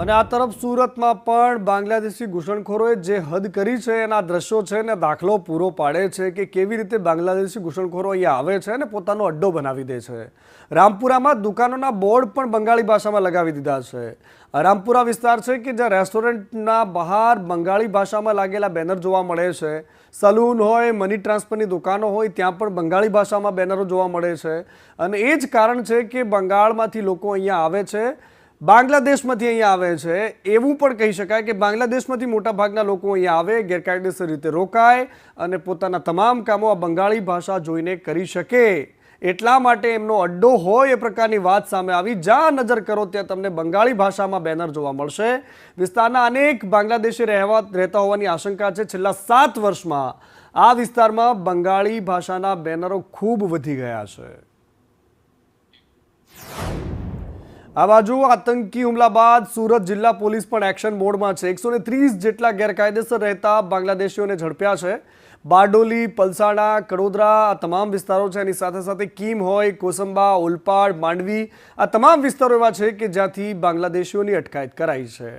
અને આ તરફ સુરતમાં પણ બાંગ્લાદેશી ઘૂસણખોરોએ જે હદ કરી છે એના દ્રશ્યો છે ને દાખલો પૂરો પાડે છે કે કેવી રીતે બાંગ્લાદેશી ઘૂસણખોરો અહીંયા આવે છે અને પોતાનો અડ્ડો બનાવી દે છે। રામપુરામાં દુકાનોના બોર્ડ પણ બંગાળી ભાષામાં લગાવી દીધા છે। રામપુરા વિસ્તાર છે કે જ્યાં રેસ્ટોરન્ટના બહાર બંગાળી ભાષામાં લાગેલા બેનર જોવા મળે છે। સલૂન હોય, મની ટ્રાન્સફરની દુકાનો હોય ત્યાં પણ બંગાળી ભાષામાં બેનરો જોવા મળે છે અને એ જ કારણ છે કે બંગાળમાંથી લોકો અહીંયા આવે છે, બાંગ્લાદેશમાંથી અહીંયા આવે છે। એવું પણ કહી શકાય કે બાંગ્લાદેશમાંથી મોટાભાગના લોકો અહીંયા આવે, ગેરકાયદેસર રીતે રોકાય અને પોતાના તમામ કામો આ બંગાળી ભાષા જોઈને કરી શકે, એટલા માટે એમનો અડ્ડો હોય એ પ્રકારની વાત સામે આવી। જ્યાં નજર કરો ત્યાં તમને બંગાળી ભાષામાં બેનર જોવા મળશે। વિસ્તારના અનેક બાંગ્લાદેશી રહેતા હોવાની આશંકા છે। છેલ્લા 7 વર્ષમાં આ વિસ્તારમાં બંગાળી ભાષાના બેનરો ખૂબ વધી ગયા છે। આ બાજુ આતંકી હુમલા બાદ સુરત જિલ્લા પોલીસ પણ એક્શન મોડમાં છે। 130 જેટલા ગેરકાયદેસર રહેતા બાંગ્લાદેશીઓને ઝડપ્યા છે। બારડોલી, પલસાણા, કડોદરા આ તમામ વિસ્તારો છે। એની સાથે સાથે કીમ હોય, કોસંબા, ઓલપાડ, માંડવી આ તમામ વિસ્તારો એવા છે કે જ્યાંથી બાંગ્લાદેશીઓની અટકાયત કરાઈ છે।